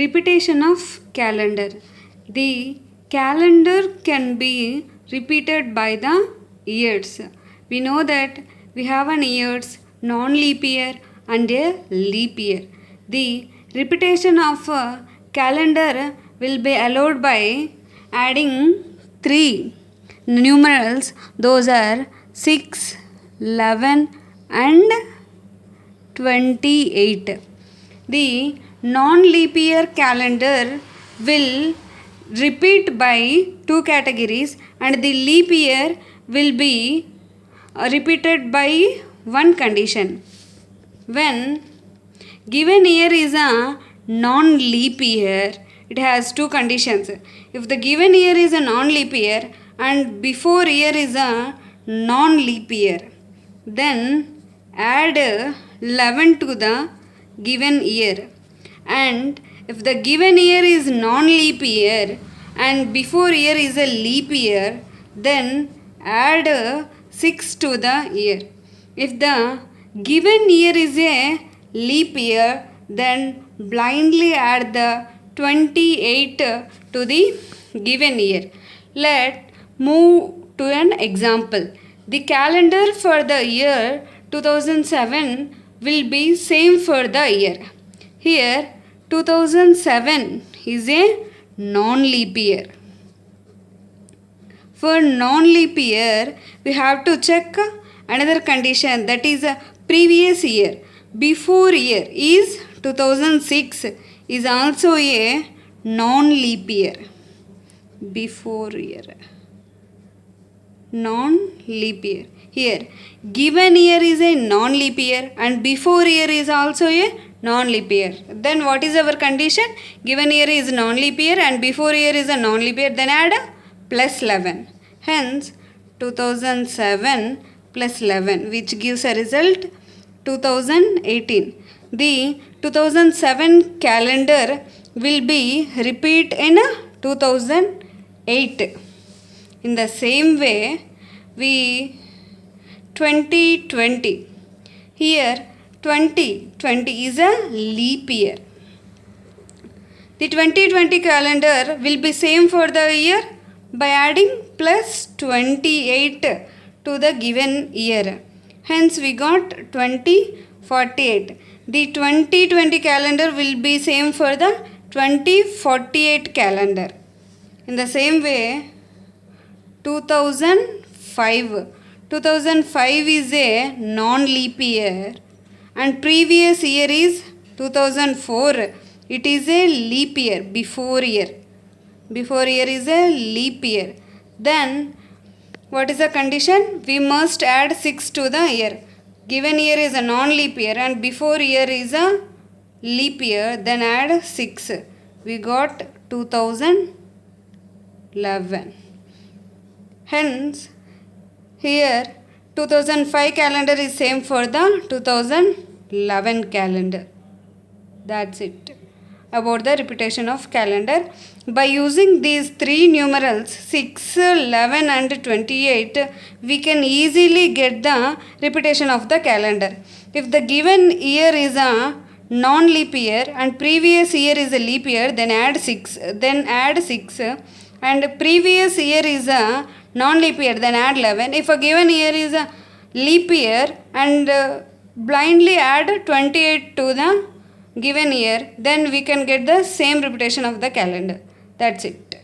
Repetition of calendar. The calendar can be repeated by the years. We know that we have an years, non-leap year and a leap year. The repetition of a calendar will be allowed by adding three numerals. Those are 6, 11 and 28. The non-leap year calendar will repeat by two categories and the leap year will be repeated by one condition. When given year is a non-leap year, it has two conditions. If the given year is a non-leap year and before year is a non-leap year, then add 11 to the given year. And if the given year is non-leap year and before year is a leap year, then add 6 to the year. If the given year is a leap year, then blindly add the 28 to the given year. Let's move to an example. The calendar for the year 2007 will be same for the year. Here 2007 is a non-leap year. For non-leap year, we have to check another condition, that is a previous year. Before year is 2006 is also a non-leap year. Before year, non-leap year. Here given year is a non-leap year and before year is also a non-leap year. Then what is our condition? Given year is non-leap year and before year is a non-leap year, then add a plus 11. Hence 2007 plus 11, which gives a result 2018. The 2007 calendar will be repeat in 2008. In the same way, we 2020. Here 2020 is a leap year. The 2020 calendar will be same for the year by adding plus 28 to the given year. Hence we got 2048. The 2020 calendar will be same for the 2048 calendar. In the same way, 2005. 2005 is a non-leap year and previous year is 2004. It is a leap year, before year. Before year is a leap year. Then what is the condition? We must add 6 to the year. Given year is a non-leap year and before year is a leap year, then add 6. We got 2011. Hence here 2005 calendar is same for the 2011 calendar. That's it about the repetition of calendar. By using these three numerals 6, 11 and 28, we can easily get the repetition of the calendar. If the given year is a non-leap year and previous year is a leap year, then add 6. And previous year is a non-leap year, then add 11. If a given year is a leap year and blindly add 28 to the given year, then we can get the same repetition of the calendar. That's it.